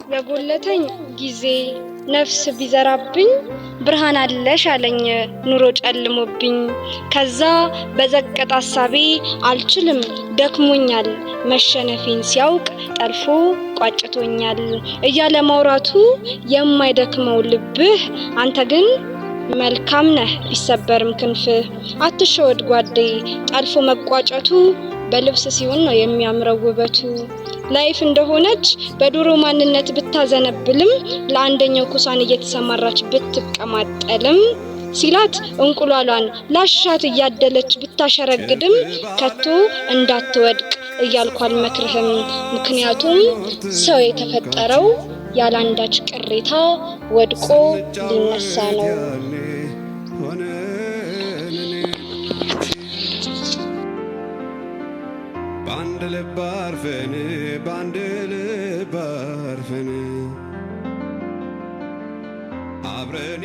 የጎለተኝ ጊዜ ነፍስ ቢዘራብኝ ብርሃን አለሽ አለኝ ኑሮ ጨልሞብኝ ከዛ በዘቀጥ ሐሳቤ አልችልም ደክሞኛል መሸነፌን ሲያውቅ ጠልፎ ቋጭቶኛል እያለ ማውራቱ የማይደክመው ልብህ አንተ ግን መልካም ነህ ቢሰበርም ክንፍህ አትሸወድ ጓዴ ጠልፎ መቋጨቱ በልብስ ሲሆን ነው የሚያምረው ውበቱ ላይፍ እንደሆነች በዱሮ ማንነት ብታዘነብልም ለአንደኛው ኩሳን እየተሰማራች ብትቀማጠልም ሲላት እንቁላሏን ላሻት እያደለች ብታሸረግድም ከቶ እንዳትወድቅ እያልኳል መክርህም ምክንያቱም ሰው የተፈጠረው ያላንዳች ቅሬታ ወድቆ ሊነሳ ነው ባንድል ባርፈን አብረን